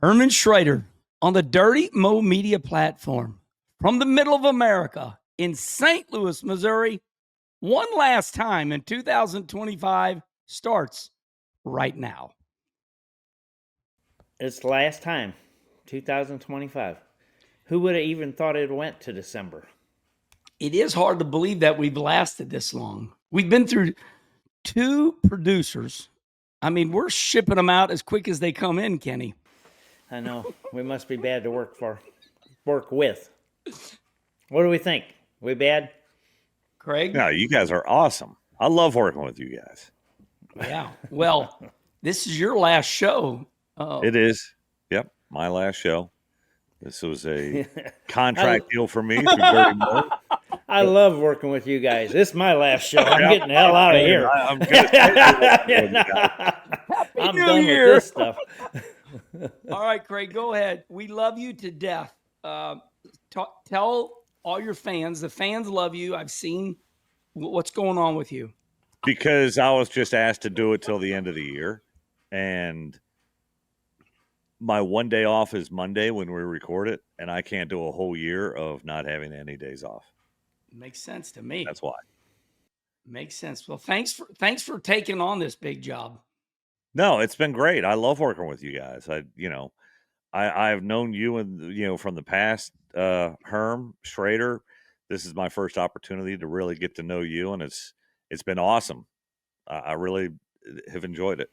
Herm Schrader on the Dirty Mo Media platform from the middle of America in St. Louis, Missouri. One last time in 2025 starts right now. It's the last time, 2025. Who would have even thought it went to December? It is hard to believe that we've lasted this long. We've been through two producers. I mean, we're shipping them out as quick as they come in, Kenny. I know. We must be bad to work with. What do we think? We bad? Craig? No, you guys are awesome. I love working with you guys. Yeah. Well, this is your last show. It is. Yep. My last show. This was a contract deal for me through Dirty Mo. I love working with you guys. This is my last show. I'm getting the hell out of here. I'm done with this stuff. All right, Craig, go ahead. We love you to death. Tell all your fans. The fans love you. I've seen what's going on with you. Because I was just asked to do it till the end of the year. And my one day off is Monday when we record it. And I can't do a whole year of not having any days off. Makes sense to me. That's why. Makes sense. Well, thanks for taking on this big job. No, it's been great. I love working with you guys. I've known you and from the past, Herm Schrader. This is my first opportunity to really get to know you, and it's been awesome. I really have enjoyed it.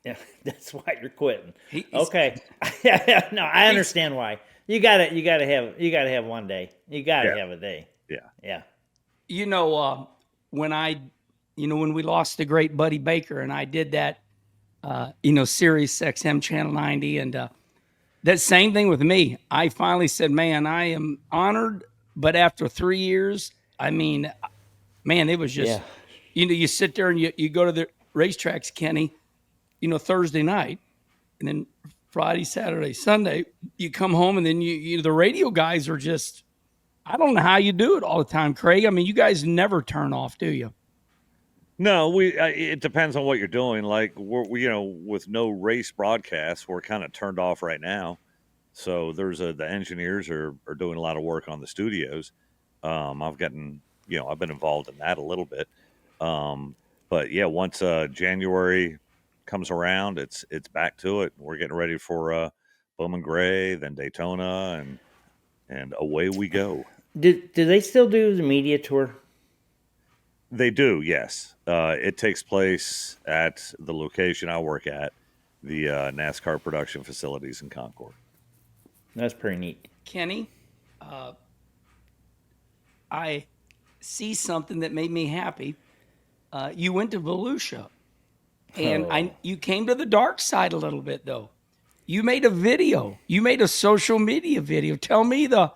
Yeah, that's why you're quitting. Okay. No, I understand why. You gotta have one day. You gotta have a day. Yeah. When we lost the great Buddy Baker, and I did that, Sirius XM Channel 90, and that same thing with me. I finally said, man, I am honored, but after 3 years, I mean, man, it was just, you sit there and you go to the racetracks, Kenny, Thursday night, and then Friday, Saturday, Sunday, you come home, and then the radio guys are just, I don't know how you do it all the time, Craig. I mean, you guys never turn off, do you? No, it depends on what you're doing. Like we with no race broadcasts, we're kind of turned off right now. So the engineers are doing a lot of work on the studios. I've been involved in that a little bit. But yeah, once January comes around, it's back to it. We're getting ready for Bowman Gray, then Daytona, and away we go. Do they still do the media tour? They do, yes. It takes place at the location I work at, the NASCAR production facilities in Concord. That's pretty neat. Kenny, I see something that made me happy. You went to Volusia, and you came to the dark side a little bit, though. You made a video. You made a social media video. Tell me how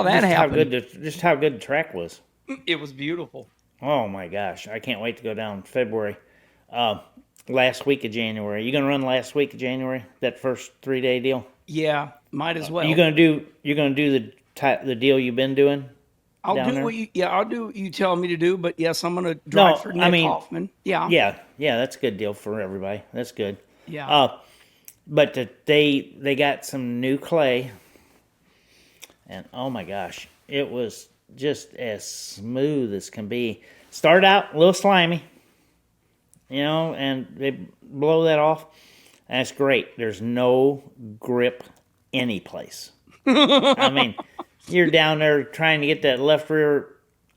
that happened. Just how good the track was. It was beautiful. Oh, my gosh. I can't wait to go down in February. Last week of January. You going to run last week of January? That first 3-day deal? Yeah, might as well. You're going to do the deal you've been doing? I'll do what you tell me to do, but yes, I'm going to drive for Nick Hoffman. Yeah. Yeah, that's a good deal for everybody. That's good. Yeah. But they got some new clay, and oh my gosh, it was just as smooth as can be. Start out a little slimy, and they blow that off. That's great. There's no grip any place. I mean, you're down there trying to get that left rear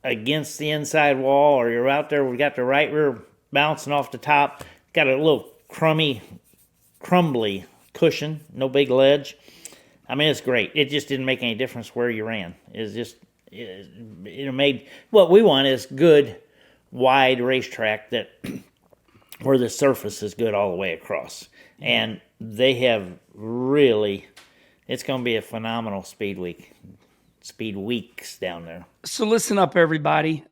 against the inside wall, or you're out there, we got the right rear bouncing off the top. Got a little crumbly cushion, no big ledge. I mean, it's great. It just didn't make any difference where you ran. It made what we want is good, wide racetrack that where the surface is good all the way across. And they have really, it's going to be a phenomenal speed weeks down there. So listen up, everybody.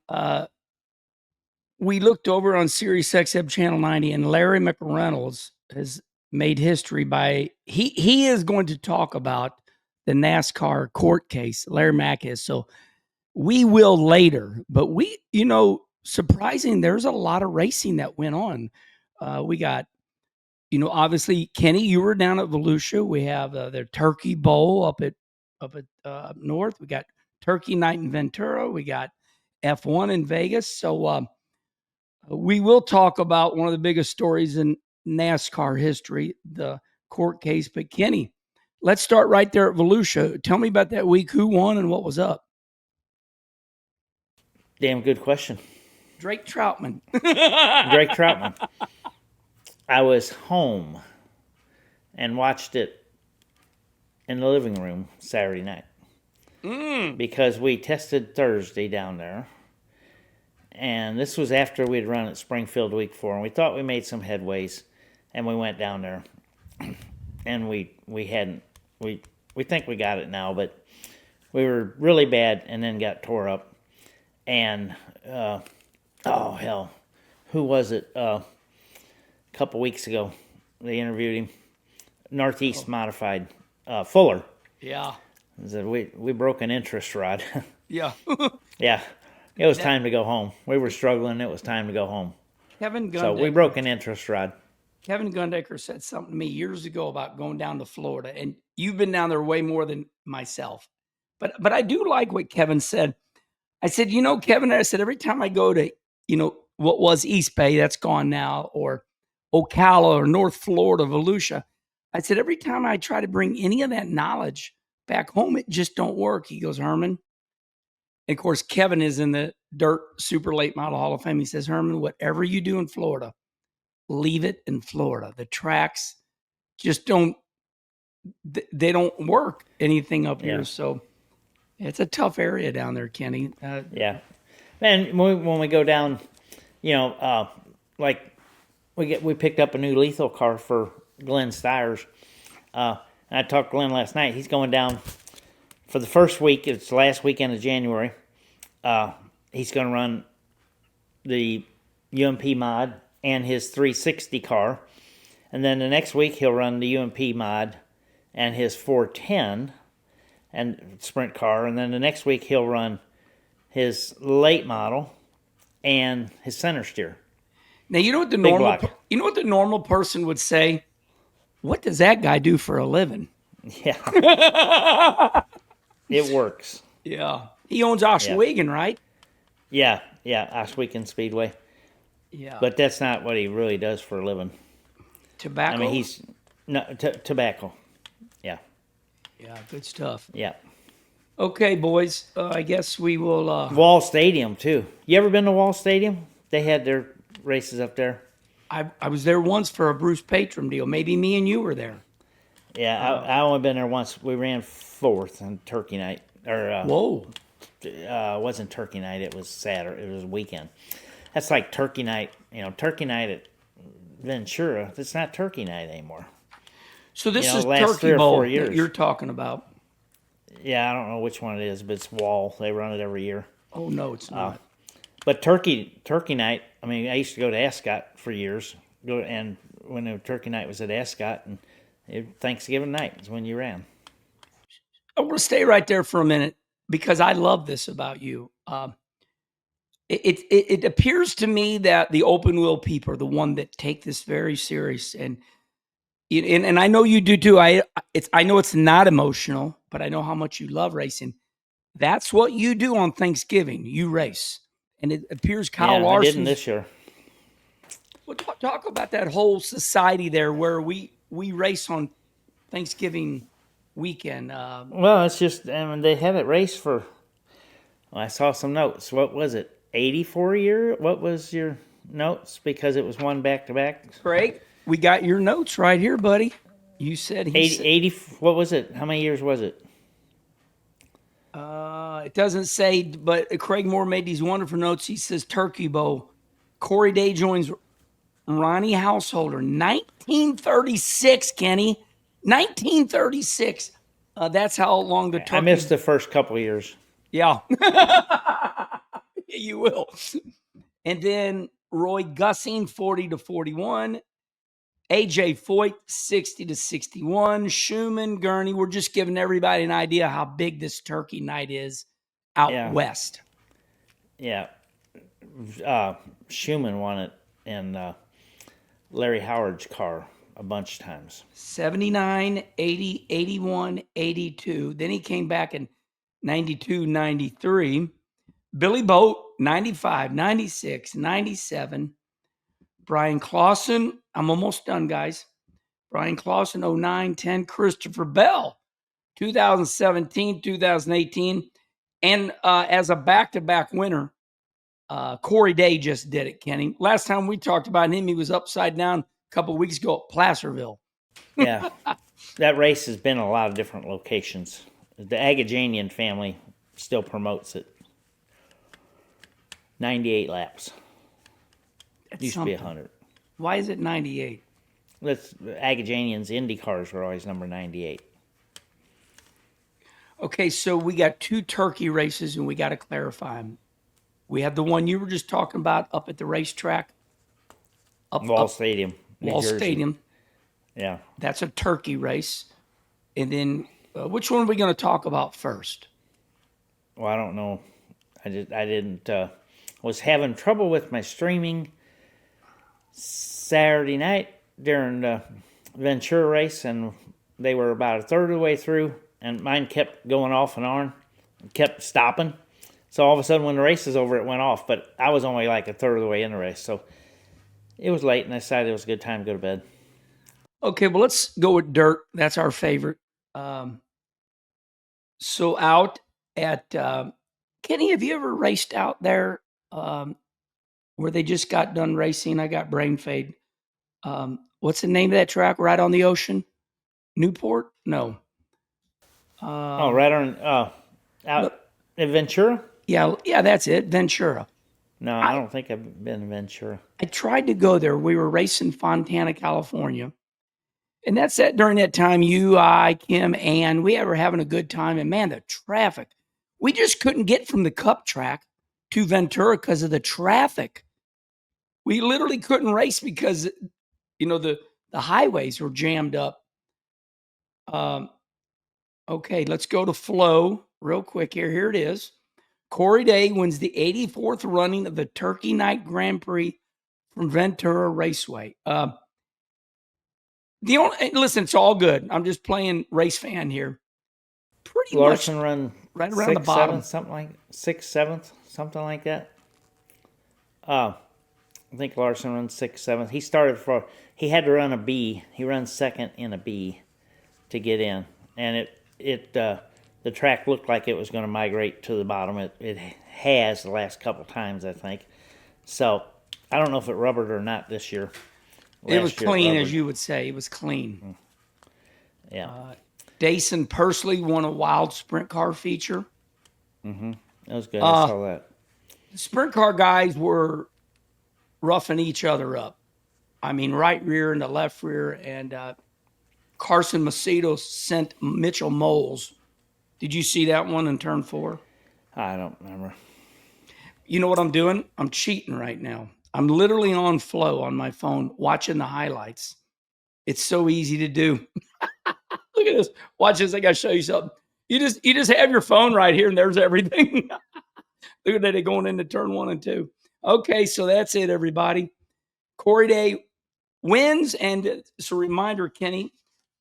We looked over on Sirius XM Channel 90, and Larry McReynolds has made history by he is going to talk about the NASCAR court case. Larry Mack is. So we will later, but surprising, there's a lot of racing that went on. We got obviously, Kenny, you were down at Volusia. We have their Turkey Bowl up at north. We got Turkey Night in Ventura. We got F1 in Vegas. So we will talk about one of the biggest stories in NASCAR history, the court case. But Kenny, let's start right there at Volusia. Tell me about that week. Who won and what was up? Damn good question. Drake Troutman. Drake Troutman. I was home and watched it in the living room Saturday night because we tested Thursday down there. And this was after we'd run at Springfield week 4, and we thought we made some headways, and we went down there, and we hadn't. We think we got it now, but we were really bad, and then got tore up. And oh hell, who was it? A couple weeks ago, they interviewed him. Northeast Modified Fuller. Yeah. He said we broke an interest rod. Yeah. Yeah. It was time to go home. We were struggling. It was time to go home. Kevin Gundecker. So we broke an interest rod. Kevin Gundecker said something to me years ago about going down to Florida, and you've been down there way more than myself. But I do like what Kevin said. I said, Kevin, I said, every time I go to, what was East Bay, that's gone now, or Ocala or North Florida, Volusia, I said, every time I try to bring any of that knowledge back home, it just don't work. He goes, Herman. And of course, Kevin is in the Dirt Super Late Model Hall of Fame. He says, Herman, whatever you do in Florida, leave it in Florida. The tracks just they don't work anything up here. So it's a tough area down there, Kenny. Yeah. And when we go down, like we picked up a new lethal car for Glenn Stiers. And I talked to Glenn last night. He's going down for the first week. It's the last weekend of January. He's going to run the UMP mod and his 360 car. And then the next week he'll run the UMP mod and his 410 and sprint car. And then the next week he'll run his late model and his center steer. Now you know what the normal person would say? What does that guy do for a living? Yeah. It works. Yeah. He owns Oswego, right? Yeah, Oswego Speedway. Yeah. But that's not what he really does for a living. Tobacco? I mean, he's tobacco. Yeah. Yeah, good stuff. Yeah. Okay, boys. I guess we will... Wall Stadium, too. You ever been to Wall Stadium? They had their races up there. I was there once for a Bruce Patrum deal. Maybe me and you were there. Yeah, I only been there once. We ran 4th on Turkey night. Whoa. It wasn't Turkey night. It was Saturday. It was weekend. That's like Turkey night. Turkey night at Ventura. It's not Turkey night anymore. So this is last 3 Turkey or Bowl 4 years. that you're talking about. Yeah, I don't know which one it is, but it's Wall. They run it every year. Oh, no, it's not. But Turkey night, I mean, I used to go to Ascot for years. And when the Turkey night was at Ascot, and Thanksgiving night is when you ran. I want to stay right there for a minute because I love this about you. It appears to me that the open wheel people are the one that take this very serious, and I know you do too. I know it's not emotional, but I know how much you love racing. That's what you do on Thanksgiving. You race, and it appears Kyle Larson. I didn't this year. Well, talk about that whole society there where we race on Thanksgiving weekend. Well, it's just, they have it raced for, I saw some notes. What was it, 84 year? What was your notes? Because it was one back-to-back. Craig, we got your notes right here, buddy. You said 80, what was it? How many years was it? It doesn't say, but Craig Moore made these wonderful notes. He says Turkey Bowl. Corey Day joins Ronnie Householder. 1936, Kenny. 1936. That's how long the Turkey... I missed the first couple of years. Yeah. You will. And then Roy Gussing, 40-41. AJ Foyt, 60-61. Schumann, Gurney. We're just giving everybody an idea how big this Turkey night is out west. Yeah. Schumann won it in Larry Howard's car a bunch of times. 79, 80, 81, 82. Then he came back in 92, 93. Billy Boat, 95, 96, 97. Brian Clausen, I'm almost done, guys. Brian Clausen, 09, 10. Christopher Bell, 2017, 2018. And as a back-to-back winner, Corey Day just did it, Kenny. Last time we talked about him, he was upside down a couple of weeks ago at Placerville. Yeah, that race has been a lot of different locations. The Agajanian family still promotes it. 98 laps. That's Used something. to be 100. Why is it 98? That's Agajanians. Indy cars were always number 98. Okay, so we got 2 turkey races, and we got to clarify them. We have the one you were just talking about up at the racetrack. Wall Stadium, New Wall Jersey. Stadium. Yeah. That's a turkey race. And then which one are we going to talk about first? Well, I don't know. I didn't. Was having trouble with my streaming Saturday night during the Ventura race, and they were about a third of the way through, and mine kept going off and on, kept stopping. So all of a sudden, when the race is over, it went off. But I was only like a third of the way in the race, so it was late, and I decided it was a good time to go to bed. Okay, well, let's go with dirt. That's our favorite. So out at Kenny, have you ever raced out there where they just got done racing? I got brain fade. What's the name of that track right on the ocean? Newport? No. Right on out at Ventura? Yeah, that's it. Ventura. No, I don't think I've been to Ventura. I tried to go there. We were racing Fontana, California. And that's that during that time, you, I, Kim, Ann, we were having a good time. And man, the traffic. We just couldn't get from the Cup track to Ventura because of the traffic. We literally couldn't race because, the highways were jammed up. Okay, let's go to Flow real quick here. Here it is. Corey Day wins the 84th running of the Turkey Night Grand Prix from Ventura Raceway. Listen, it's all good. I'm just playing race fan here. Pretty Larson much run right around the bottom. 6th, 7th, something like that. I think Larson runs 6th, 7th. He had to run a B. He runs second in a B to get in, and the track looked like it was going to migrate to the bottom. It has the last couple times, I think. So I don't know if it rubbered or not this year. It was clean, as you would say. It was clean. Yeah. Dason Pursley won a wild sprint car feature. That was good. I saw that. The sprint car guys were roughing each other up. I mean, right rear and the left rear. And Carson Macedo sent Mitchell Moles. Did you see that one in turn 4? I don't remember. You know what I'm doing? I'm cheating right now. I'm literally on Flow on my phone watching the highlights. It's so easy to do. Look at this. Watch this. I got to show you something. You just have your phone right here and there's everything. Look at that. They're going into turn 1 and 2. Okay, so that's it, everybody. Corey Day wins. And it's a reminder, Kenny,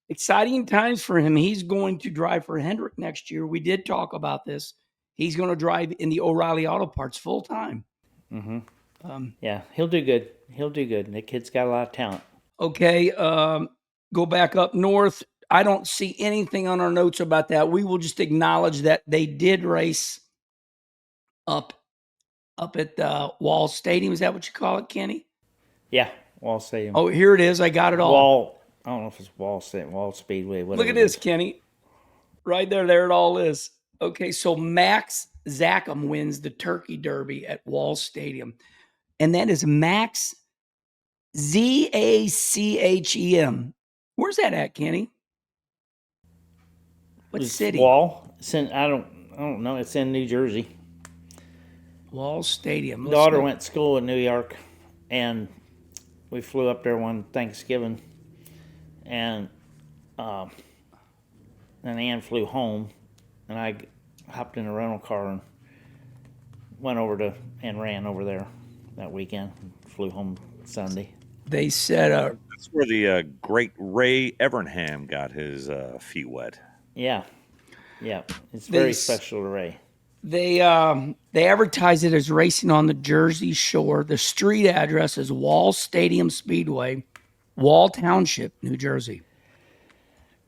exciting times for him. He's going to drive for Hendrick next year. We did talk about this. He's going to drive in the O'Reilly Auto Parts full time. Yeah, he'll do good. He'll do good. The kid's got a lot of talent. Okay, go back up north. I don't see anything on our notes about that. We will just acknowledge that they did race up at Wall Stadium. Is that what you call it, Kenny? Yeah, Wall Stadium. Oh, here it is. I got it all. I don't know if it's Wall Stadium, Wall Speedway, whatever. Look at this, Kenny. Right there. There it all is. Okay, so Max Zachem wins the Turkey Derby at Wall Stadium. And that is Max Zachem. Where's that at, Kenny? What city? Wall. It's in, I don't know. It's in New Jersey. Wall Stadium. Daughter went to school in New York, and we flew up there one Thanksgiving, and Ann flew home, and I hopped in a rental car and went over and ran over there that weekend. Flew home Sunday. They said That's where the great Ray Evernham got his feet wet. Yeah, yeah. It's they very s- special to Ray. they advertise it as racing on the Jersey Shore. The street address is Wall Stadium Speedway, Wall Township, New Jersey.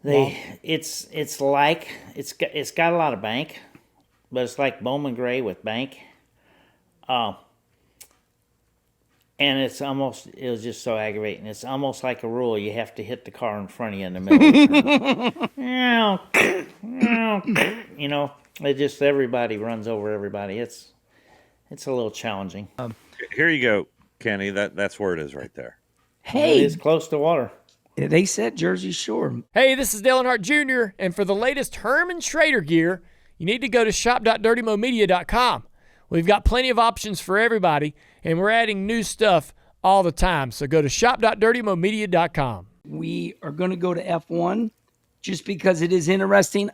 It's like it's got a lot of bank, but it's like Bowman Gray with bank. And it was just so aggravating. It's almost like a rule. You have to hit the car in front of you in the middle of the turn. You know, it just, everybody runs over everybody. It's a little challenging. Here you go, Kenny. That's where it is right there. It Hey, is close to water. they said Jersey Shore. Hey, this is Dale Earnhardt Jr., and for the latest Herm Schrader gear, you need to go to shop.dirtymomedia.com. We've got plenty of options for everybody, and we're adding new stuff all the time. So go to shop.dirtymomedia.com. We are going to go to F1 just because it is interesting.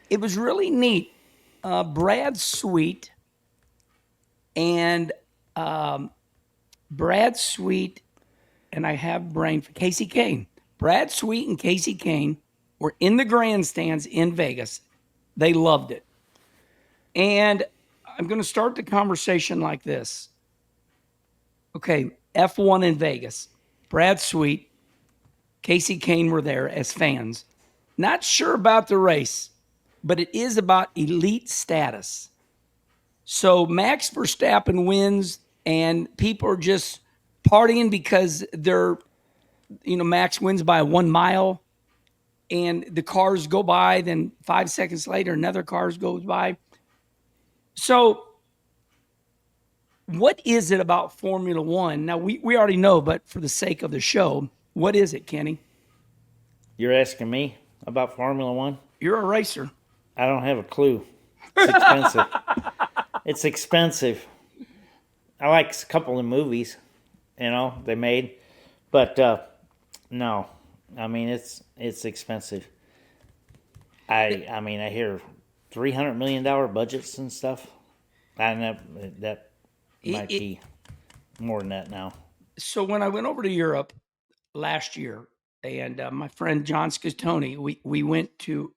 It was really neat. Brad Sweet and I have brain for Casey Kane. Brad Sweet and Casey Kane were in the grandstands in Vegas. They loved it. And I'm going to start the conversation like this. Okay, F1 in Vegas. Brad Sweet, Casey Kane were there as fans. Not sure about the race, but it is about elite status. So Max Verstappen wins, and people are just partying because Max wins by 1 mile, and the cars go by. Then 5 seconds later, another car goes by. So what is it about Formula One? Now, we already know, but for the sake of the show, what is it, Kenny? You're asking me about Formula One? You're a racer. I don't have a clue. It's expensive. It's expensive. I like a couple of movies, they made, but no. I mean, it's expensive. I mean, I hear $300 million budgets and stuff. I know that might be more than that now. So when I went over to Europe last year, and my friend John Scatoni, we went to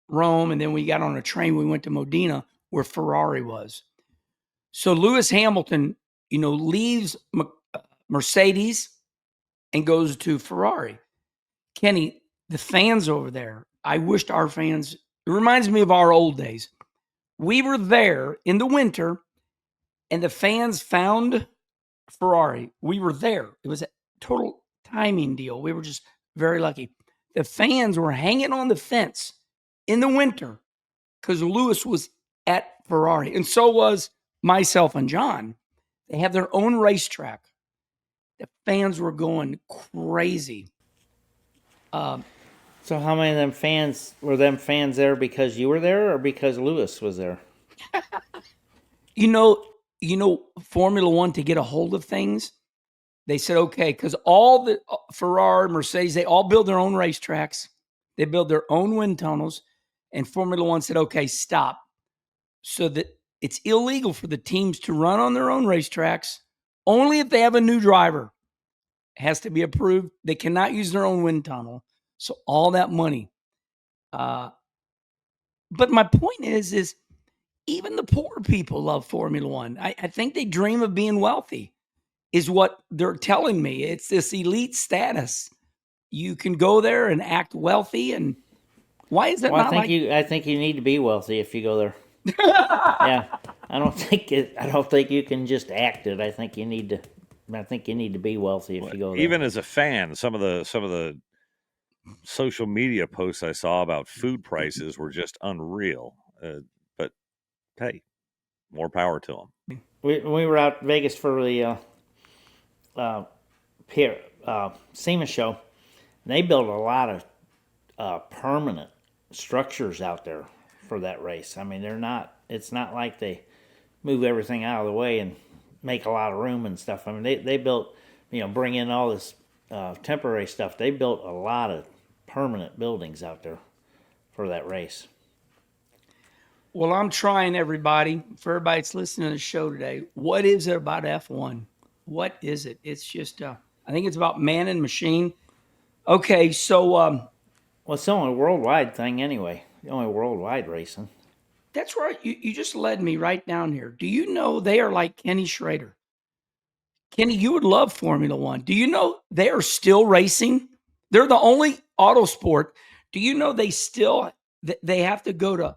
Rome, and then we got on a train. We went to Modena, where Ferrari was. So Lewis Hamilton, leaves Mercedes and goes to Ferrari. Kenny, the fans over there, I wished our fans, it reminds me of our old days. We were there in the winter, and the fans found Ferrari. We were there. It was a total timing deal. We were just very lucky. The fans were hanging on the fence in the winter because Lewis was at Ferrari, and so was myself and John. They have their own racetrack. The fans were going crazy. So how many of them fans there because you were there or because Lewis was there? Formula One, to get a hold of things, they said, okay, because all the Ferrari, Mercedes, they all build their own racetracks. They build their own wind tunnels. And Formula One said, okay, stop. So that it's illegal for the teams to run on their own racetracks. Only if they have a new driver. It has to be approved. They cannot use their own wind tunnel. So all that money. But my point is even the poor people love Formula One. I think they dream of being wealthy, is what they're telling me. It's this elite status. You can go there and act wealthy, and why is that not I think you need to be wealthy if you go there. Yeah, I don't think you can just act it. I think you need to be wealthy if you go there. Even as a fan, some of the social media posts I saw about food prices were just unreal. But hey, more power to them. We were out in Vegas for the SEMA show. And they built a lot of permanent structures out there for that race. I mean, it's not like they move everything out of the way and make a lot of room and stuff. I mean, they built, bring in all this temporary stuff. They built a lot of permanent buildings out there for that race. Well, I'm trying, everybody, for everybody that's listening to the show today, what is it about F1? What is it? It's just, I I think it's about man and machine. Okay, so Well, it's the only worldwide thing anyway. The only worldwide racing. that's right. You just led me right down here. Do you know they are like Kenny Schrader? Kenny, you would love Formula One. Do you know they are still racing? They're the only auto sport. Do you know they have to go to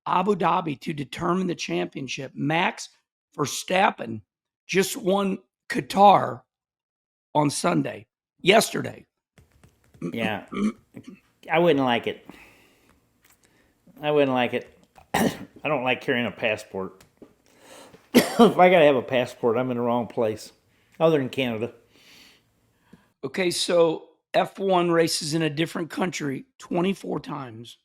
Abu Dhabi to determine the championship? Max Verstappen just won Qatar on Sunday, yesterday. Yeah, I wouldn't like it. I wouldn't like it. I don't like carrying a passport. If I gotta have a passport, I'm in the wrong place. Other than Canada. Okay, so F1 races in a different country 24 times.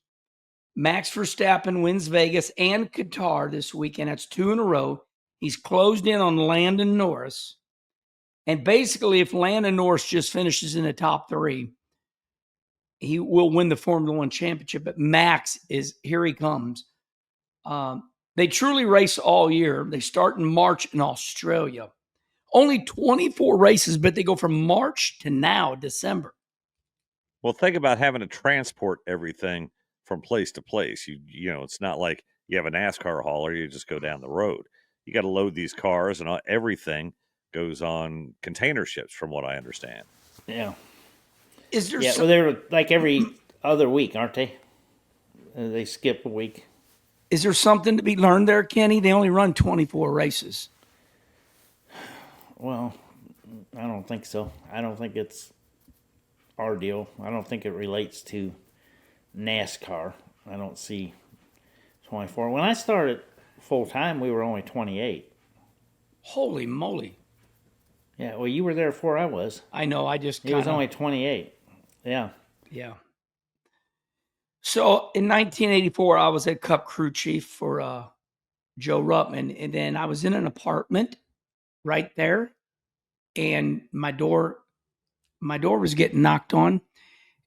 Max Verstappen wins Vegas and Qatar this weekend. That's 2 in a row. He's closed in on Landon Norris. And basically, if Landon Norris just finishes in the top 3, he will win the Formula One championship. But Max here he comes. They truly race all year. They start in March in Australia. Only 24 races, but they go from March to now, December. Well, think about having to transport everything from place to place. You know, it's not like you have a NASCAR hauler, you just go down the road. You got to load these cars, and everything goes on container ships, from what I understand. Yeah. Is there Well, they're like every other week, aren't they? They skip a week. Is there something to be learned there, Kenny? They only run 24 races. Well, I don't think so. I don't think it's our deal. I don't think it relates to NASCAR. I don't see 24. When I started full time, we were only 28. Holy moly. Yeah, well, you were there before I was. I know, I just He was only 28. Yeah. Yeah. So in 1984, I was a Cup crew chief for Joe Ruttman, and then I was in an apartment right there, and my door was getting knocked on,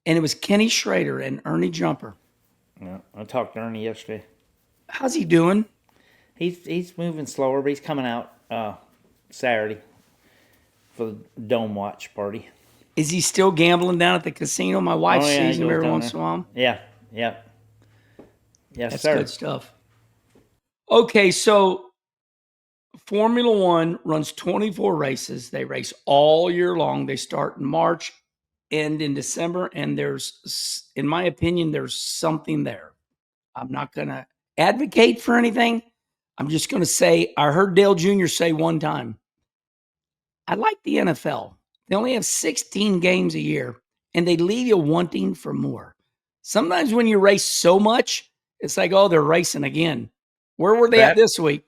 and it was Kenny Schrader and Ernie Jumper. Yeah, I talked to Ernie yesterday. How's he doing? He's moving slower, but he's coming out Saturday for the Dome Watch party. Is he still gambling down at the casino? My wife sees him every once in a while. Yeah. Yes, That's sir. good stuff. Okay, so Formula One runs 24 races. They race all year long. They start in March, end in December, and in my opinion, there's something there. I'm not going to advocate for anything. I'm just going to say, I heard Dale Jr. say one time, I like the NFL. They only have 16 games a year, and they leave you wanting for more. Sometimes when you race so much, it's like, oh, they're racing again. Where were they at this week?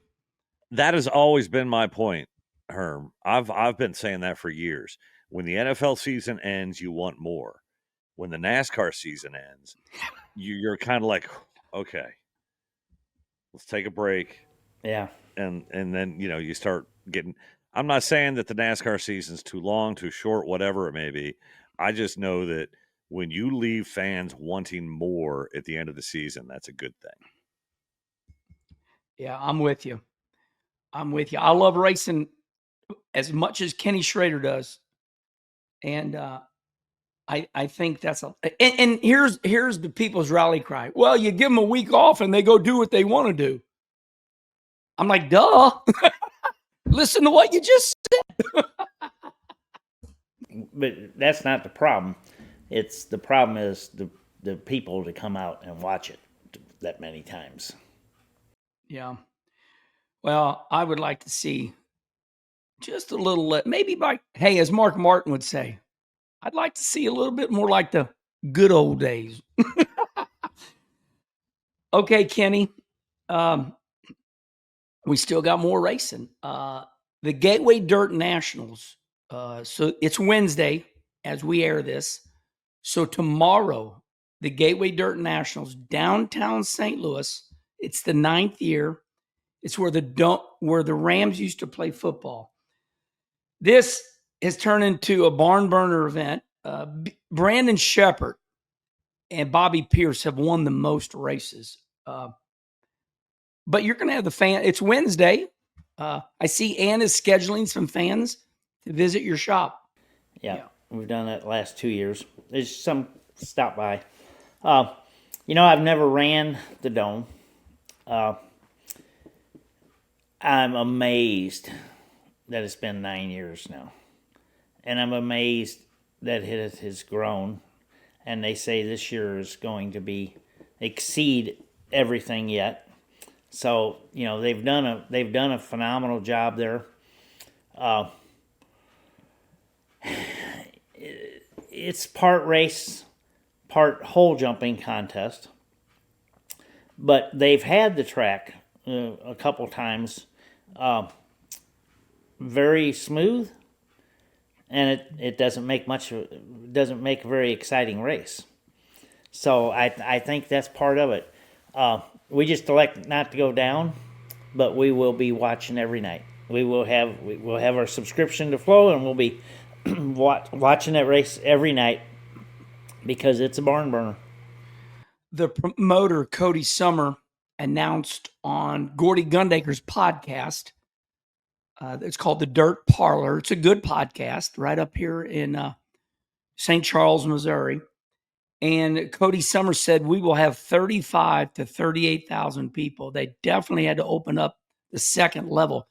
That has always been my point, Herm. I've been saying that for years. When the NFL season ends, you want more. When the NASCAR season ends, you're kind of like, okay, let's take a break. Yeah. And then, you start getting, I'm not saying that the NASCAR season's too long, too short, whatever it may be. I just know that when you leave fans wanting more at the end of the season, that's a good thing. Yeah, I'm with you. I love racing as much as Kenny Schrader does. And I think that's and here's the people's rally cry. Well, you give them a week off and they go do what they want to do. I'm like, duh. Listen to what you just said. But that's not the problem. The problem is the people to come out and watch it that many times. Yeah. Well, I would like to see just a little, maybe hey, as Mark Martin would say, I'd like to see a little bit more like the good old days. Okay, Kenny. We still got more racing. The Gateway Dirt Nationals. So it's Wednesday as we air this. So tomorrow, the Gateway Dirt Nationals, downtown St. Louis. It's the 9th year. It's where the Rams used to play football. This has turned into a barn burner event. Brandon Shepard and Bobby Pierce have won the most races. But you're going to have the fan. It's Wednesday. I see Ann is scheduling some fans to visit your shop. Yeah. We've done that the last 2 years. There's some stop by. I've never ran the Dome. I'm amazed that it's been 9 years now. And I'm amazed that it has grown. And they say this year is going to exceed everything yet. So, they've done a phenomenal job there. It's part race, part hole jumping contest. But they've had the track a couple times very smooth, and it doesn't make a very exciting race. So I think that's part of it. We just elect not to go down, but we will be watching every night. We'll have our subscription to Flow, and we'll be watching that race every night because it's a barn burner. The promoter, Cody Summer, announced on Gordy Gundaker's podcast. It's called The Dirt Parlor. It's a good podcast right up here in St. Charles, Missouri. And Cody Summer said we will have 35 to 38,000 people. They definitely had to open up the second level.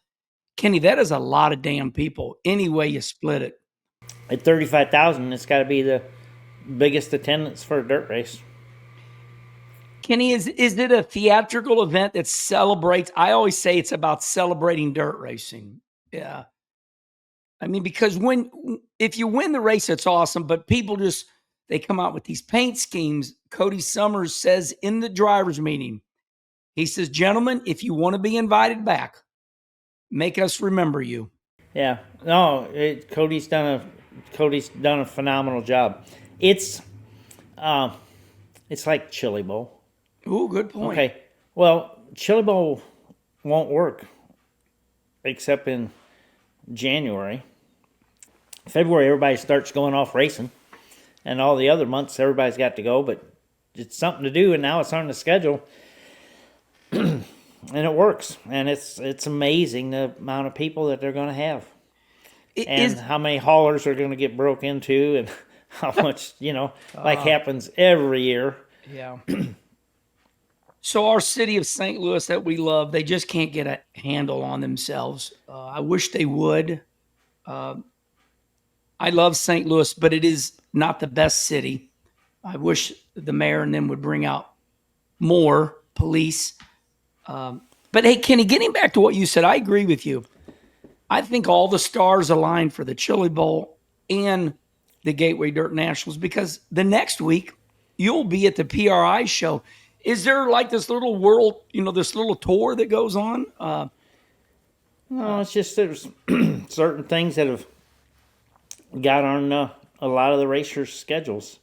Kenny, that is a lot of damn people. Any way you split it. At 35,000, it's got to be the biggest attendance for a dirt race. Kenny, is it a theatrical event that celebrates? I always say it's about celebrating dirt racing. Yeah. I mean, because if you win the race, it's awesome, but people they come out with these paint schemes. Cody Summers says in the driver's meeting, he says, gentlemen, if you want to be invited back, make us remember you. Yeah. No, Cody's done a phenomenal job. It's like Chili Bowl. Ooh, good point. Okay. Well, Chili Bowl won't work except in January. February, everybody starts going off racing. And all the other months, everybody's got to go. But it's something to do, and now it's on the schedule. And it works. And it's amazing the amount of people that they're going to have. How many haulers are going to get broke into and how much, happens every year. Yeah. So our city of St. Louis that we love, they just can't get a handle on themselves. I wish they would. I love St. Louis, but it is not the best city. I wish the mayor and them would bring out more police. But hey, Kenny, getting back to what you said, I agree with you. I think all the stars align for the Chili Bowl and the Gateway Dirt Nationals because the next week you'll be at the PRI show. Is there like this little world, this little tour that goes on? No, it's just there's certain things that have got on a lot of the racers' schedules.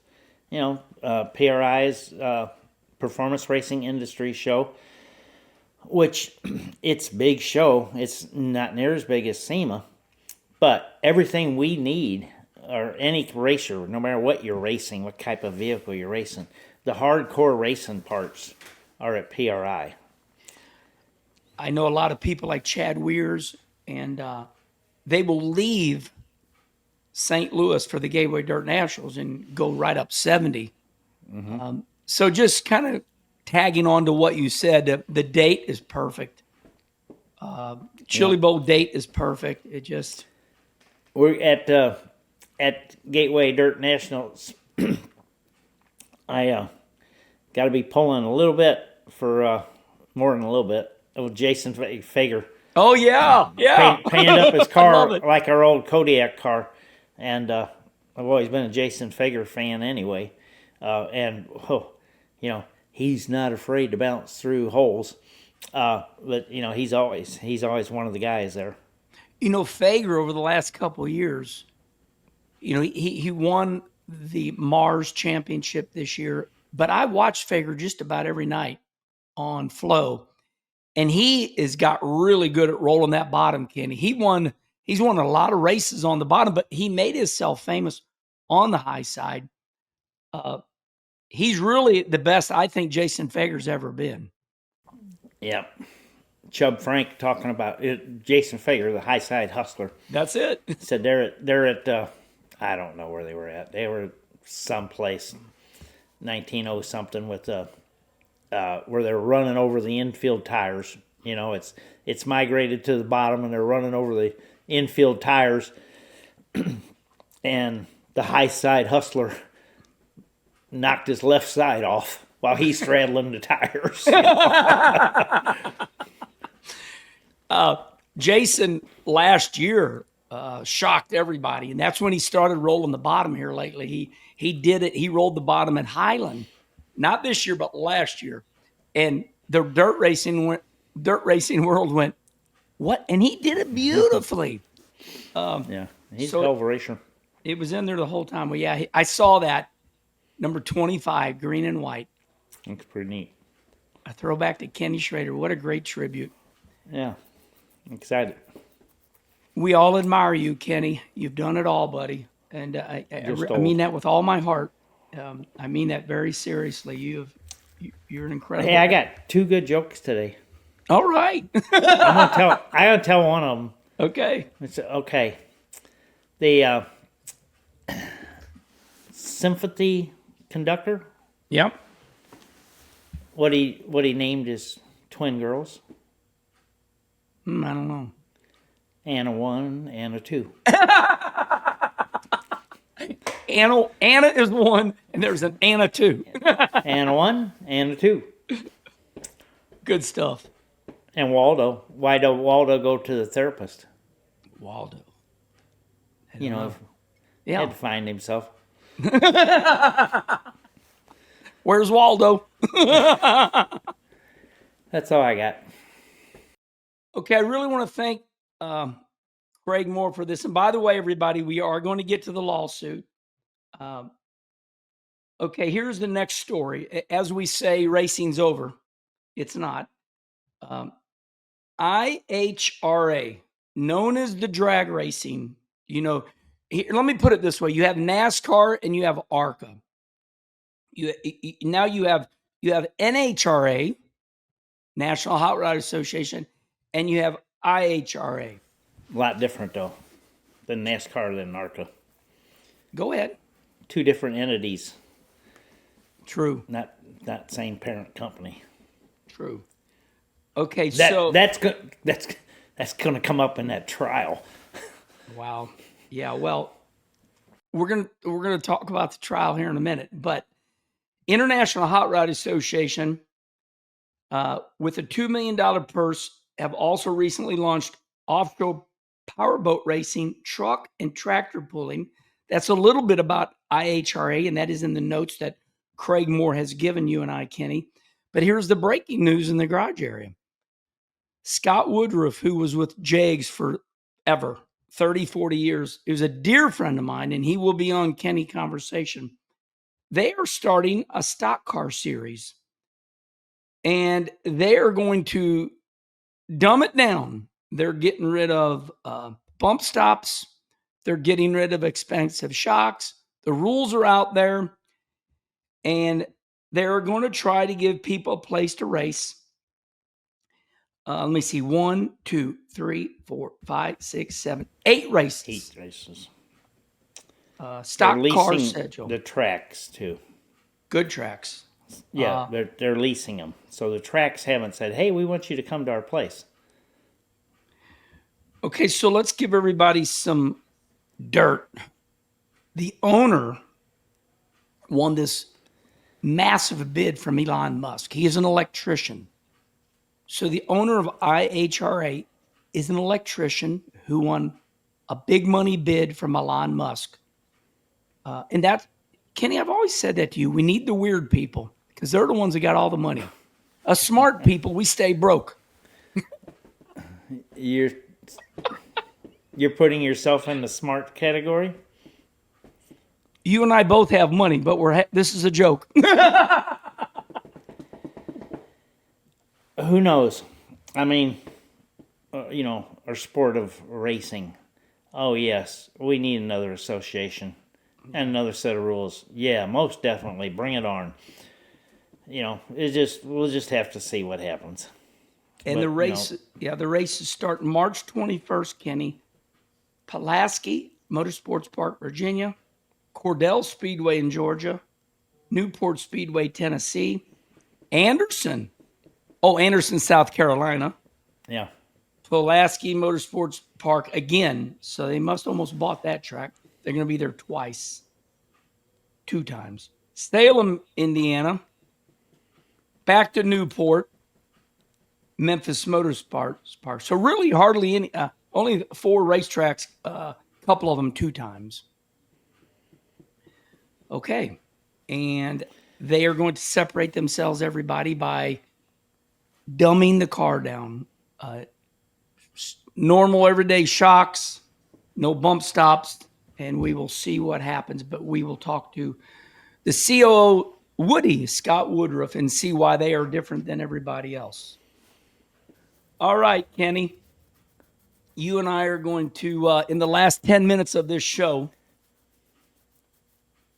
PRI's Performance Racing Industry Show, which it's big show. It's not near as big as SEMA, but everything we need, or any racer, no matter what you're racing, what type of vehicle you're racing, the hardcore racing parts are at PRI. I know a lot of people like Chad Weirs, and they will leave St. Louis for the Gateway Dirt Nationals and go right up 70. Mm-hmm. So just kind of tagging on to what you said, the date is perfect. Chili Bowl date is perfect. We're at Gateway Dirt Nationals. I got to be pulling a little bit for more than a little bit. Oh, Jason Fager. Oh yeah, painted up his car like our old Kodiak car, and I've always been a Jason Fager fan anyway. He's not afraid to bounce through holes, but he's always one of the guys there. Fager over the last couple of years, he won the Mars Championship this year, but I watched Fager just about every night on Flow, and he has got really good at rolling that bottom, Kenny. He's won a lot of races on the bottom, but he made himself famous on the high side. He's really the best I think Jason Fager's ever been. Yeah. Chubb Frank talking about it, Jason Fager, the high side hustler. That's it. Said they're at I don't know where they were at. They were someplace 1900 something with where they're running over the infield tires. You know, it's migrated to the bottom, and they're running over the infield tires, and the high side hustler knocked his left side off while he's straddling the tires. Jason last year shocked everybody, and that's when he started rolling the bottom here lately. He did it. He rolled the bottom at Highland, not this year, but last year, and the dirt racing world went, what? And he did it beautifully. Yeah, he's So- a hell of a racer. It was in there the whole time. Well, yeah, I saw that number 25, green and white. Looks pretty neat. A throwback to Kenny Schrader. What a great tribute. Yeah, I'm excited. We all admire you, Kenny. You've done it all, buddy. And I mean that with all my heart. I mean that very seriously. You're an incredible. Hey, I got 2 good jokes today. All right. I gotta tell one of them. Okay. It's okay. The symphony conductor. Yep. What he named his twin girls. I don't know. Anna 1, Anna 2. Anna is one, and there's an Anna 2. Anna 1, Anna 2. Good stuff. And Waldo. Why did Waldo go to the therapist? Waldo. You know, he Yeah. had to find himself. Where's Waldo? That's all I got. Okay, I really want to thank Craig Moore for this. And by the way, everybody, we are going to get to the lawsuit. Okay, here's the next story. As we say, racing's over. It's not. IHRA, known as the drag racing, you know, let me put it this way. You have NASCAR and you have ARCA. Now you have NHRA, National Hot Rod Association, and you have IHRA. A lot different, though, than NASCAR than NARCA. Go ahead. 2 different entities, True. not same parent company. True. Okay, That's going to come up in that trial. wow. Yeah, well, we're gonna talk about the trial here in a minute, but International Hot Rod Association, with a $2 million purse, have also recently launched offshore powerboat racing, truck and tractor pulling. That's a little bit about IHRA, and that is in the notes that Craig Moore has given you and I, Kenny. But here's the breaking news in the garage area. Scott Woodruff, who was with Jags forever, 30, 40 years, is a dear friend of mine, and he will be on Kenny Conversation. They are starting a stock car series, and they are going to dumb it down. They're getting rid of bump stops. They're getting rid of expensive shocks. The rules are out there, and they're going to try to give people a place to race. Let me see. 1, 2, 3, 4, 5, 6, 7, 8 races. 8 races. Stock They're car leasing schedule. the tracks, too. Good tracks. Yeah, they're leasing them. So the tracks haven't said, hey, we want you to come to our place. Okay, so let's give everybody some dirt. The owner won this massive bid from Elon Musk. He is an electrician. So the owner of IHRA is an electrician who won a big money bid from Elon Musk. And that, Kenny, I've always said that to you. We need the weird people because they're the ones that got all the money. Us smart people, we stay broke. You're putting yourself in the smart category? You and I both have money, but this is a joke. Who knows? I mean, our sport of racing. Oh, yes, we need another association and another set of rules. Yeah, most definitely. Bring it on. We'll just have to see what happens. And the races start March 21st, Kenny. Pulaski, Motorsports Park, Virginia, Cordell Speedway in Georgia, Newport Speedway, Tennessee, Anderson, South Carolina, Yeah. Pulaski Motorsports Park again. So they must almost bought that track. They're going to be there twice, 2 times. Salem, Indiana, back to Newport, Memphis Motorsports Park. So really hardly any, only 4 racetracks, a couple of them 2 times. Okay. And they are going to separate themselves, everybody, by dumbing the car down. Normal everyday shocks, no bump stops, and we will see what happens. But we will talk to the COO, Scott Woodruff, and see why they are different than everybody else. All right, Kenny, you and I are going to, in the last 10 minutes of this show,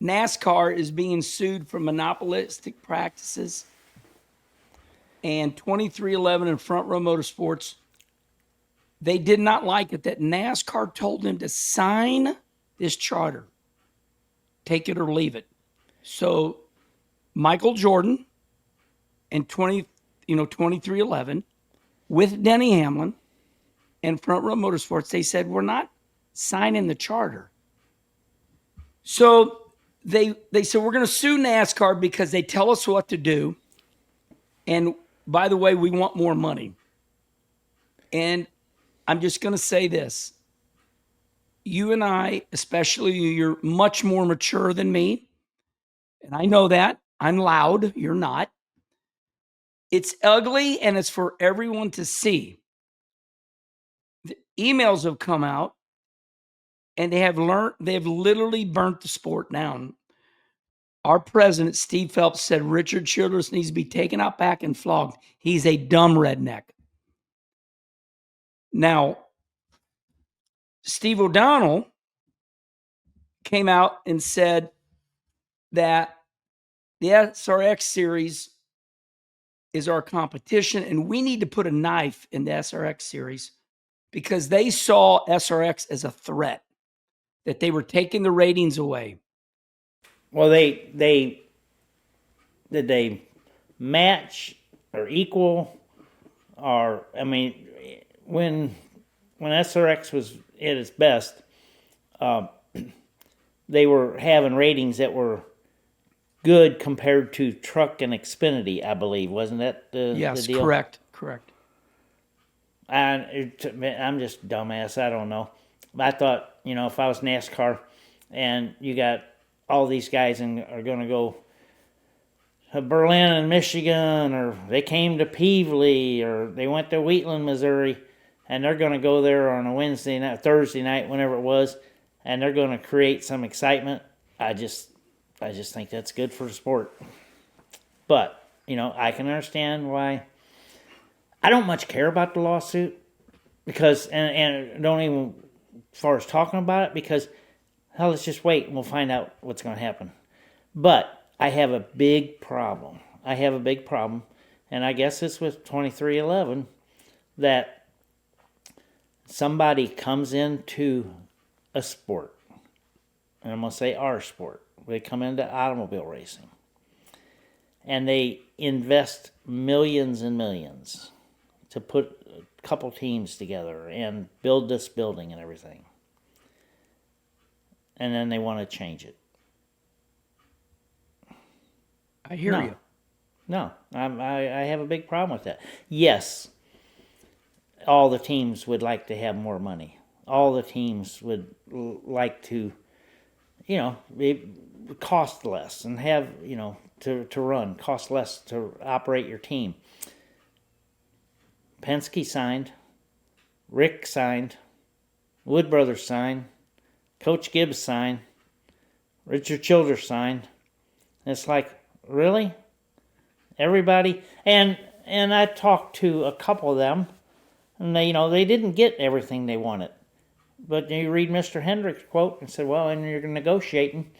NASCAR is being sued for monopolistic practices, and 2311 and Front Row Motorsports, they did not like it that NASCAR told them to sign this charter, take it or leave it. So Michael Jordan and 2311 with Denny Hamlin and Front Row Motorsports, they said, we're not signing the charter. So they said, we're going to sue NASCAR because they tell us what to do. And by the way, we want more money. And I'm just going to say this. You and I, especially, you're much more mature than me. And I know that. I'm loud. You're not. It's ugly, and it's for everyone to see. The emails have come out, and they've literally burnt the sport down. Our president, Steve Phelps, said Richard Childress needs to be taken out back and flogged. He's a dumb redneck. Now, Steve O'Donnell came out and said that the SRX series is our competition, and we need to put a knife in the SRX series because they saw SRX as a threat, that they were taking the ratings away. Well, did they match or equal, or I mean, when SRX was at its best, they were having ratings that were good compared to Truck and Xfinity, I believe. Wasn't that the deal? Correct. And I'm just a dumbass. I don't know. I thought, if I was NASCAR and you got all these guys and are going to go to Berlin and Michigan, or they came to Peevely, or they went to Wheatland, Missouri, and they're going to go there on a Wednesday night, Thursday night, whenever it was, and they're going to create some excitement. I just think that's good for the sport. But, I can understand why. I don't much care about the lawsuit because, and don't even, as far as talking about it, because, hell, let's just wait and we'll find out what's going to happen. But I have a big problem. And I guess it's with 2311, that somebody comes into a sport, and I'm going to say our sport. They come into automobile racing, and they invest millions and millions to put a couple teams together and build this building and everything. And then they want to change it. I hear you. No, I have a big problem with that. Yes, all the teams would like to have more money. All the teams would like to, cost less and have, to run, cost less to operate your team. Penske signed, Rick signed, Wood Brothers signed, Coach Gibbs signed, Richard Childress signed. It's like, really? Everybody? And I talked to a couple of them, and they didn't get everything they wanted. But you read Mr. Hendrick's quote and said, well, when you're negotiating,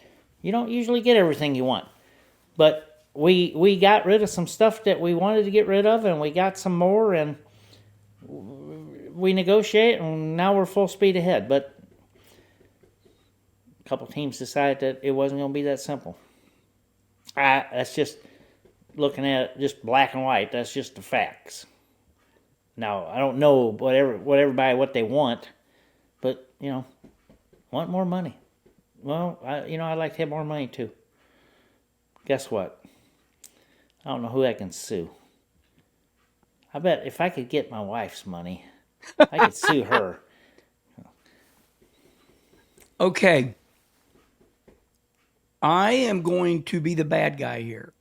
you don't usually get everything you want. But we got rid of some stuff that we wanted to get rid of, and we got some more, and we negotiate, and now we're full speed ahead. But couple teams decided that it wasn't going to be that simple. That's just looking at it, just black and white. That's just the facts. Now, I don't know what everybody what they want, but want more money. Well, I'd like to have more money too. Guess what? I don't know who I can sue. I bet if I could get my wife's money, I could sue her. Okay. I am going to be the bad guy here.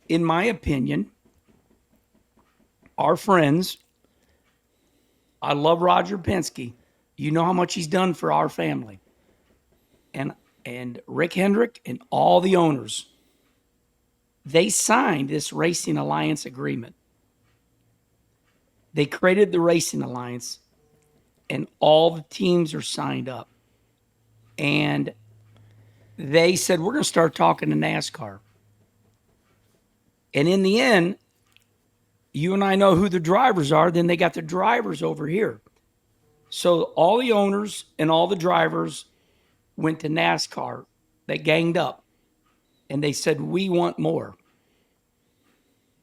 In my opinion, our friends, I love Roger Penske. You know how much he's done for our family. And Rick Hendrick and all the owners, they signed this Racing Alliance agreement. They created the Racing Alliance, and all the teams are signed up. And they said, we're going to start talking to NASCAR. And in the end, you and I know who the drivers are. Then they got the drivers over here. So all the owners and all the drivers went to NASCAR. They ganged up. And they said, we want more.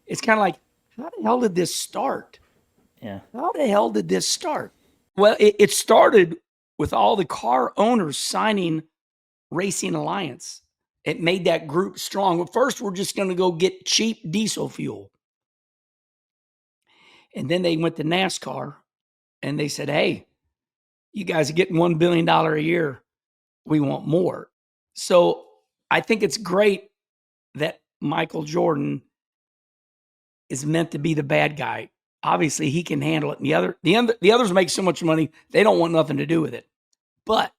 It's kind of like, how the hell did this start? Yeah. How the hell did this start? Well, it started with all the car owners signing Racing Alliance. It made that group strong. Well, first, we're just going to go get cheap diesel fuel. And then they went to NASCAR and they said, hey, you guys are getting $1 billion a year. We want more. So I think it's great that Michael Jordan is meant to be the bad guy. Obviously, he can handle it. And the others make so much money, they don't want nothing to do with it. But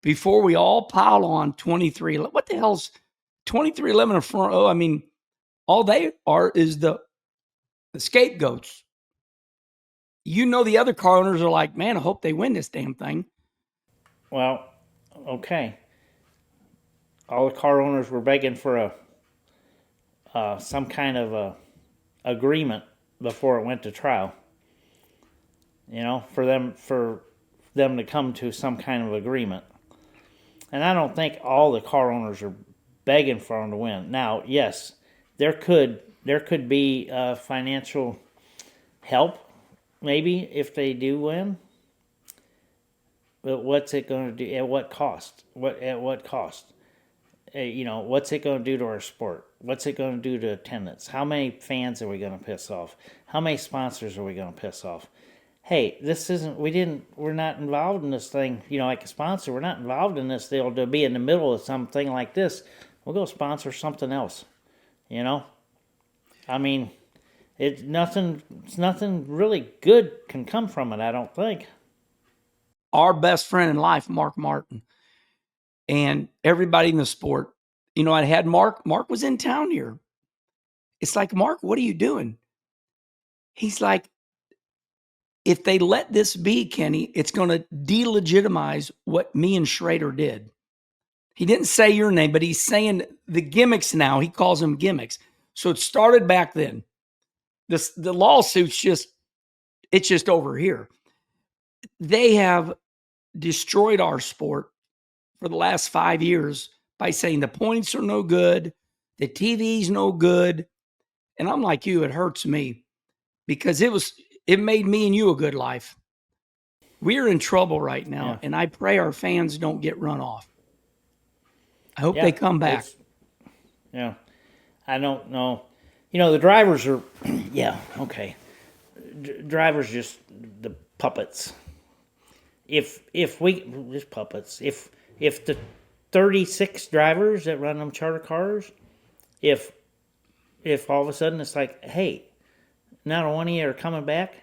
before we all pile on 23, what the hell's 2311 in front? Oh, I mean, all they are is the scapegoats. The other car owners are like, man, I hope they win this damn thing. Well, okay. All the car owners were begging for some kind of a agreement before it went to trial. For them to come to some kind of agreement. And I don't think all the car owners are begging for them to win. Now, yes, there could be financial help, maybe, if they do win. But what's it going to do? At what cost? At what cost? What's it going to do to our sport? What's it going to do to attendance? How many fans are we going to piss off? How many sponsors are we going to piss off? Hey, we're not involved in this thing, like a sponsor. We're not involved in this deal to be in the middle of something like this. We'll go sponsor something else, I mean, it's nothing really good can come from it, I don't think. Our best friend in life, Mark Martin, and everybody in the sport, I had Mark. Mark was in town here. It's like, Mark, what are you doing? He's like, if they let this be, Kenny, it's going to delegitimize what me and Schrader did. He didn't say your name, but he's saying the gimmicks now. He calls them gimmicks. So it started back then. The lawsuit's it's just over here. They have destroyed our sport for the last 5 years by saying the points are no good, the TV's no good. And I'm like you, it hurts me because it made me and you a good life. We're in trouble right now, and I pray our fans don't get run off. I hope they come back. I don't know. The drivers are, okay. Drivers just the puppets. If we just puppets. If the 36 drivers that run them charter cars, if all of a sudden it's like, hey, not one of you are coming back,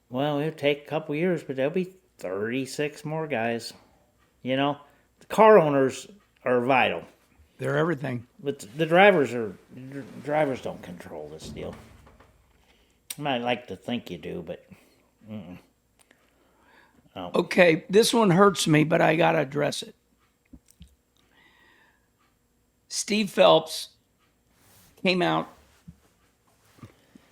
well, it'll take a couple years, but there'll be 36 more guys. The car owners are vital. They're everything. But the drivers don't control this deal. I might like to think you do, but Okay, this one hurts me, but I got to address it. Steve Phelps came out.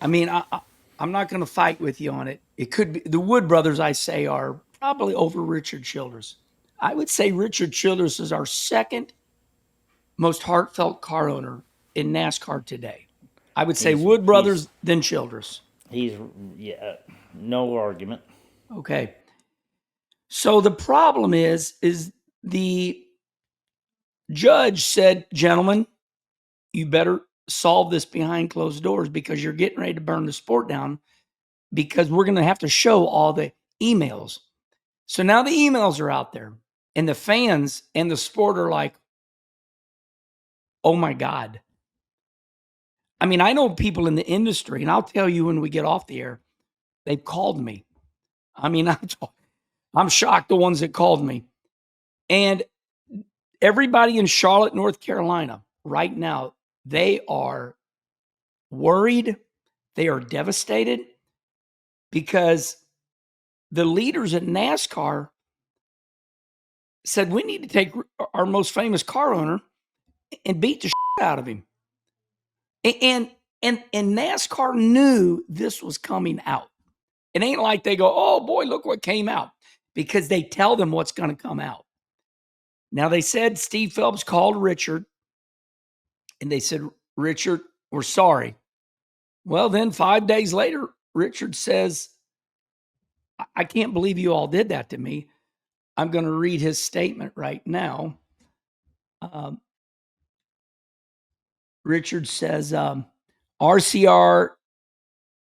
I mean, I'm not going to fight with you on it. It could be the Wood brothers, I say, are probably over Richard Childress. I would say Richard Childress is our second most heartfelt car owner in NASCAR today. I would say Wood Brothers, then Childress. He's no argument. Okay. So the problem is the judge said, gentlemen, you better solve this behind closed doors because you're getting ready to burn the sport down because we're going to have to show all the emails. So now the emails are out there and the fans and the sport are like, oh my God. I mean, I know people in the industry, and I'll tell you when we get off the air, they've called me. I mean, I'm shocked the ones that called me. And everybody in Charlotte, North Carolina, right now, they are worried. They are devastated because the leaders at NASCAR said we need to take our most famous car owner and beat the shit out of him. And NASCAR knew this was coming out. It ain't like they go, oh boy, look what came out, because they tell them what's going to come out. Now they said Steve Phelps called Richard and they said, Richard, we're sorry. Well, then 5 days later, Richard says, I can't believe you all did that to me. I'm going to read his statement right now. Richard says, RCR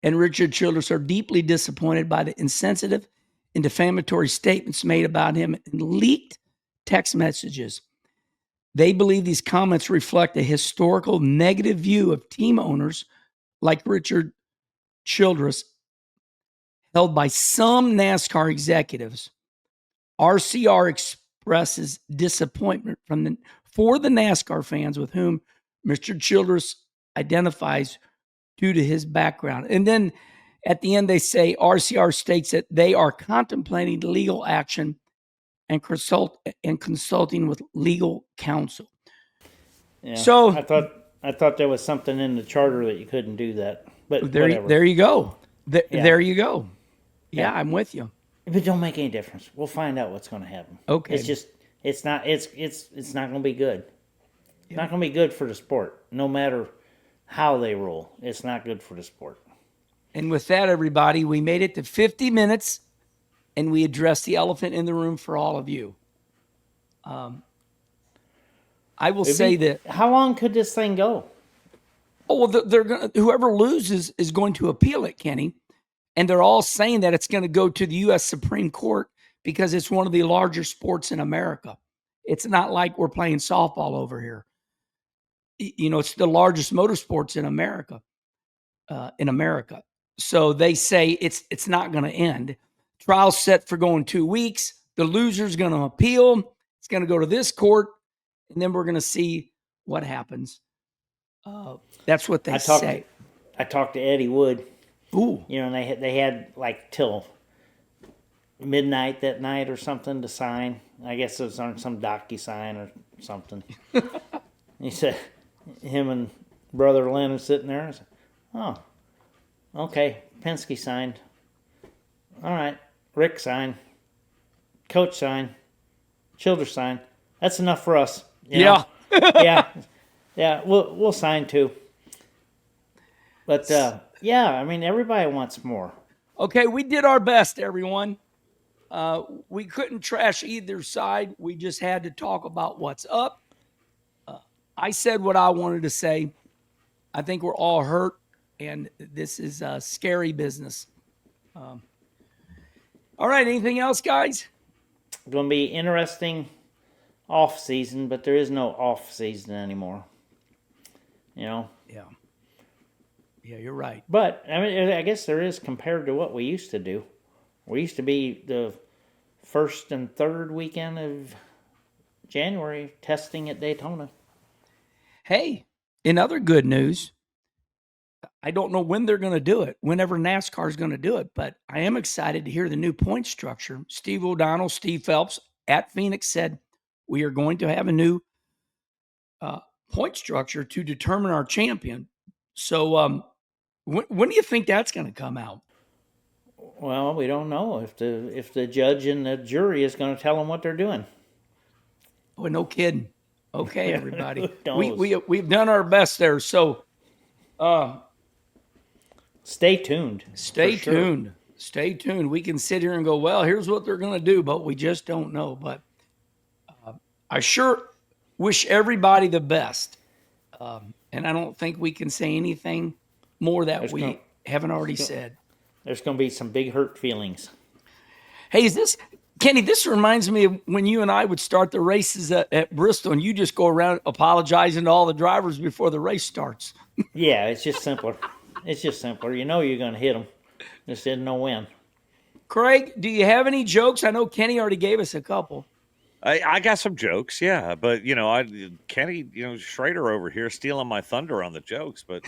and Richard Childress are deeply disappointed by the insensitive and defamatory statements made about him in leaked text messages. They believe these comments reflect a historical negative view of team owners like Richard Childress held by some NASCAR executives. RCR expresses disappointment for the NASCAR fans with whom Mr. Childress identifies due to his background. And then at the end, they say RCR states that they are contemplating legal action and consulting with legal counsel. Yeah. So I thought there was something in the charter that you couldn't do that. But there you go. There you go. Yeah, I'm with you. If it don't make any difference, we'll find out what's going to happen. Okay. It's not going to be good. It's not going to be good for the sport, no matter how they rule. It's not good for the sport. And with that, everybody, we made it to 50 minutes, and we addressed the elephant in the room for all of you. I will say that. How long could this thing go? Oh, well, whoever loses is going to appeal it, Kenny. And they're all saying that it's going to go to the U.S. Supreme Court because it's one of the larger sports in America. It's not like we're playing softball over here. You know, it's the largest motorsports in America. So they say it's not going to end. Trial's set for going 2 weeks. The loser's going to appeal. It's going to go to this court, and then we're going to see what happens. That's what they say. I talked to Eddie Wood. Ooh. You know, and they had like till midnight that night or something to sign. I guess it was on some docu-sign or something. He said, him and Brother Lynn are sitting there. I said, oh, okay, Penske signed. All right, Rick signed. Coach signed. Childress signed. That's enough for us. You know? Yeah, we'll sign too. But yeah, I mean, everybody wants more. Okay, we did our best, everyone. We couldn't trash either side. We just had to talk about what's up. I said what I wanted to say. I think we're all hurt, and this is a scary business. All right, anything else, guys? It's going to be interesting off season, but there is no off season anymore. You know? Yeah. Yeah, you're right. But, I mean, I guess there is compared to what we used to do. We used to be the first and third weekend of January testing at Daytona. Hey, in other good news, I don't know when they're going to do it, whenever NASCAR is going to do it, but I am excited to hear the new point structure. Steve O'Donnell, Steve Phelps at Phoenix said we are going to have a new point structure to determine our champion. So when do you think that's going to come out? Well, we don't know if the judge and the jury is going to tell them what they're doing. Oh, no kidding. Okay, everybody. Who knows? We've done our best there. So Stay tuned. stay for sure. tuned. Stay tuned. We can sit here and go, well, here's what they're going to do, but we just don't know. But I sure wish everybody the best. And I don't think we can say anything more that we haven't already said. There's going to be some big hurt feelings. Hey, is this Kenny? This reminds me of when you and I would start the races at Bristol, and you just go around apologizing to all the drivers before the race starts. Yeah, it's just simpler. It's just simpler. You know you're going to hit them. Just didn't know when. Craig, do you have any jokes? I know Kenny already gave us a couple. I got some jokes, yeah, but Kenny, Schrader over here stealing my thunder on the jokes, but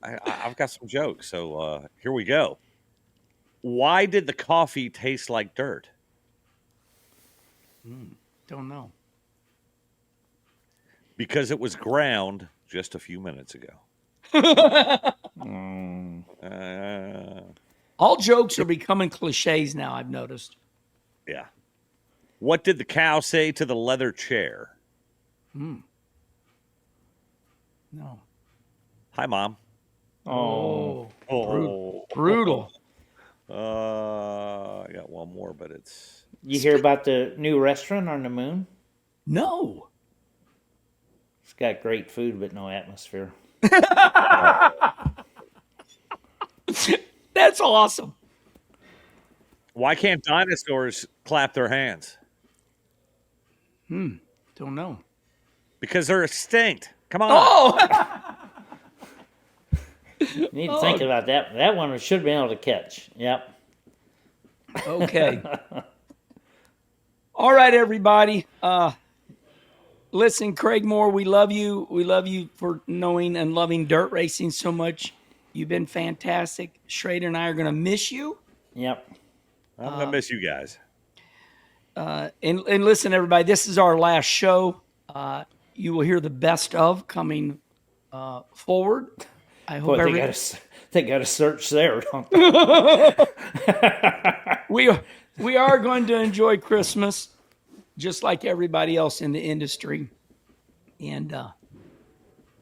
I've got some jokes. So here we go. Why did the coffee taste like dirt? Don't know. Because it was ground just a few minutes ago. All jokes are becoming cliches now, I've noticed. Yeah. What did the cow say to the leather chair? No. Hi, Mom. Oh. Oh. Brutal. I got one more, but it's... You hear about the new restaurant on the moon? No. It's got great food, but no atmosphere. That's awesome. Why can't dinosaurs clap their hands? Don't know. Because they're extinct. Come on. Oh! You need to think about that. That one should have been able to catch. Yep. Okay. All right, everybody. Listen, Craig Moore, we love you. We love you for knowing and loving dirt racing so much. You've been fantastic. Schrader and I are going to miss you. Yep. I'm going to miss you guys. And listen, everybody, this is our last show. You will hear the best of coming forward. I hope Boy, they got to search there, don't they? we are going to enjoy Christmas just like everybody else in the industry. And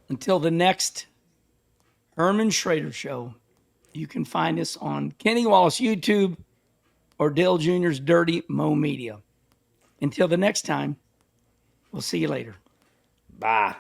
until the next Herm Schrader show, you can find us on Kenny Wallace YouTube or Dale Jr.'s Dirty Mo Media. Until the next time, we'll see you later. Bye.